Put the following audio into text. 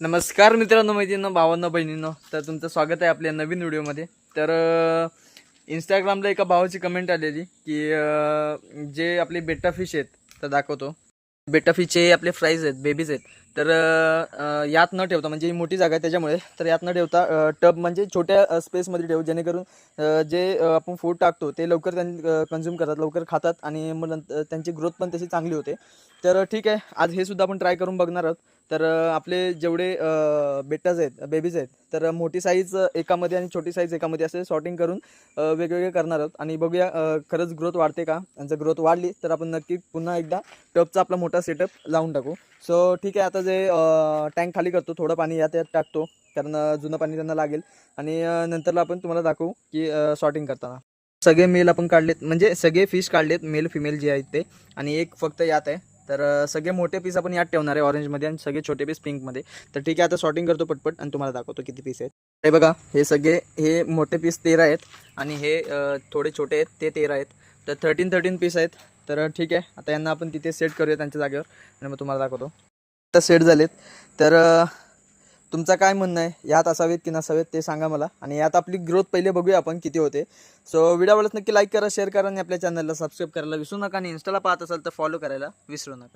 नमस्कार मित्रांनो, मैत्रिणींनो, भावांनो, बहिणींनो. तर तुमचं स्वागत आहे आपल्या नवीन व्हिडिओमध्ये. तर इंस्टाग्रामला एका भावाची कमेंट आलेली की जे आपले बेटा फिश आहेत तर दाखवतो. बेटा फिशचे आपले फ्राईज आहेत, बेबीज आहेत. तर यात न ठेवता, म्हणजे ही मोठी जागा आहे त्याच्यामुळे, तर यात न ठेवता टब म्हणजे छोट्या स्पेसमध्ये ठेवू, जेणेकरून जे आपण फूड टाकतो ते लवकर कन्झ्युम करतात, लवकर खातात आणि मग नंतर त्यांची ग्रोथ पण तशी चांगली होते. तर ठीक आहे, आज हे सुद्धा आपण ट्राय करून बघणार आहोत. तर आपले जेवढे बेटाज आहेत, बेबीज आहेत, तर मोठी साईज एकामध्ये आणि छोटी साईज एकामध्ये असे सॉर्टिंग करून वेगवेगळे करणार आहोत आणि बघूया खरंच ग्रोथ वाढते का. आणि जर ग्रोथ वाढली तर आपण नक्की पुन्हा एकदा टबचा आपला मोठा सेटअप लावून टाकू. सो ठीक आहे, आता जे टँक खाली करतो, थोडं पाणी यात टाकतो, कारण जुनं पाणी त्यांना लागेल. आणि नंतरला आपण तुम्हाला दाखवू की सॉर्टिंग करताना सगळे मेल आपण काढलेत, म्हणजे सगळे फिश काढलेत, मेल फिमेल जे आहेत ते, आणि एक फक्त यात आहे. तर सगळे मोठे पीस आपण यात ठेवणार आहे ऑरेंजमध्ये, आणि सगळे छोटे पीस पिंकमध्ये. तर ठीक आहे, आता सॉर्टिंग करतो पटपट आणि तुम्हाला दाखवतो किती पीस आहेत. हे बघा, हे सगळे हे मोठे पीस 13 आहेत आणि हे थोडे छोटे आहेत ते 13 आहेत. तर 13 पीस आहेत. तर ठीक आहे, आता यांना आपण तिथे सेट करूया त्यांच्या जागेवर आणि मग तुम्हाला दाखवतो. आता सेट झालेत. तर तुमचं काय म्हणणं आहे, यात असावेत की नसावेत ते सांगा मला. आणि यात आपली ग्रोथ पहिले बघूया आपण किती होते. सो व्हिडिओ आवडल्यास नक्की लाईक करा, शेअर करा आणि आपल्या चॅनलला सबस्क्राईब करायला विसरू नका. आणि इंस्टाला पाहत असाल तर फॉलो करायला विसरू नका.